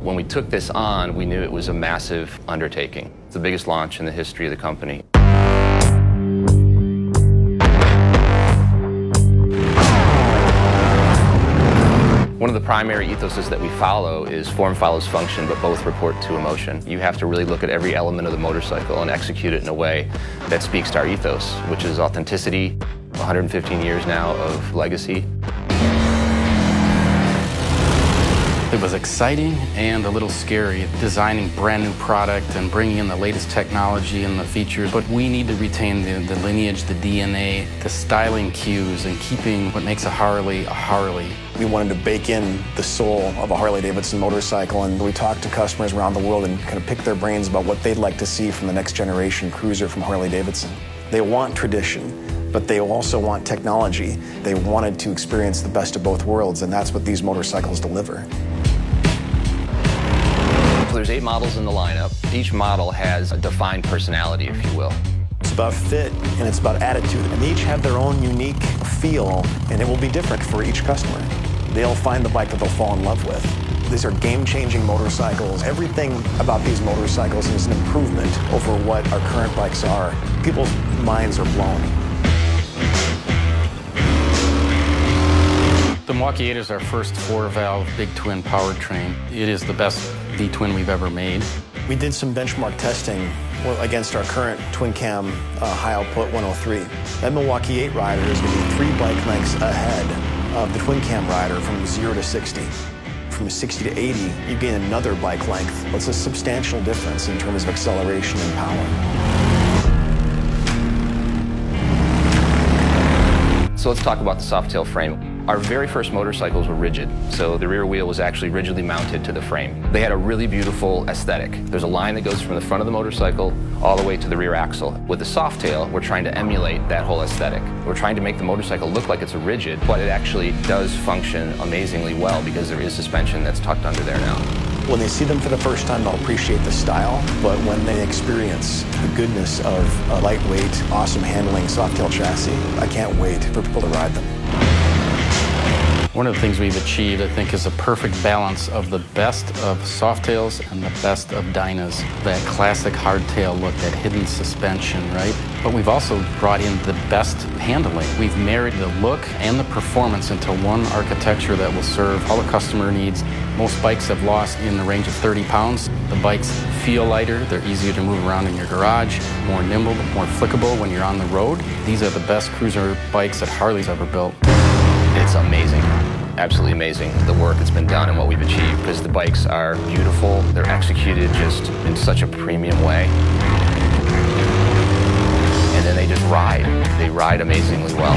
When we took this on, we knew it was a massive undertaking. It's the biggest launch in the history of the company. One of the primary ethoses that we follow is form follows function, but both report to emotion. You have to really look at every element of the motorcycle and execute it in a way that speaks to our ethos, which is authenticity, 115 years now of legacy. It was exciting and a little scary, designing brand new product and bringing in the latest technology and the features, but we need to retain the lineage, the DNA, the styling cues, and keeping what makes a Harley a Harley. We wanted to bake in the soul of a Harley-Davidson motorcycle, and we talked to customers around the world and kind of pick their brains about what they'd like to see from the next generation cruiser from Harley-Davidson. They want tradition, but they also want technology. They wanted to experience the best of both worlds, and that's what these motorcycles deliver. So there's 8 models in the lineup. Each model has a defined personality, if you will. It's about fit and it's about attitude, and they each have their own unique feel, and it will be different for each customer. They'll find the bike that they'll fall in love with. These are game-changing motorcycles. Everything about these motorcycles is an improvement over what our current bikes are. People's minds are blown. The Milwaukee-Eight is our first 4-valve big twin powertrain. It is the best V-twin we've ever made. We did some benchmark testing against our current twin-cam high-output 103. That Milwaukee-Eight rider is going to be 3 bike lengths ahead of the twin-cam rider from 0 to 60. From 60 to 80, you gain another bike length. It's a substantial difference in terms of acceleration and power. So let's talk about the soft-tail frame. Our very first motorcycles were rigid, so the rear wheel was actually rigidly mounted to the frame. They had a really beautiful aesthetic. There's a line that goes from the front of the motorcycle all the way to the rear axle. With the soft-tail, we're trying to emulate that whole aesthetic. We're trying to make the motorcycle look like it's a rigid, but it actually does function amazingly well because there is suspension that's tucked under there now. When they see them for the first time, they'll appreciate the style, but when they experience the goodness of a lightweight, awesome handling soft-tail chassis, I can't wait for people to ride them. One of the things we've achieved, I think, is a perfect balance of the best of Softails and the best of Dynas. That classic hardtail look, that hidden suspension, right? But we've also brought in the best handling. We've married the look and the performance into one architecture that will serve all the customer needs. Most bikes have lost in the range of 30 pounds. The bikes feel lighter, they're easier to move around in your garage, more nimble, more flickable when you're on the road. These are the best cruiser bikes that Harley's ever built. It's amazing, absolutely amazing, the work that's been done and what we've achieved, because the bikes are beautiful, they're executed just in such a premium way. And then they just ride. They ride amazingly well.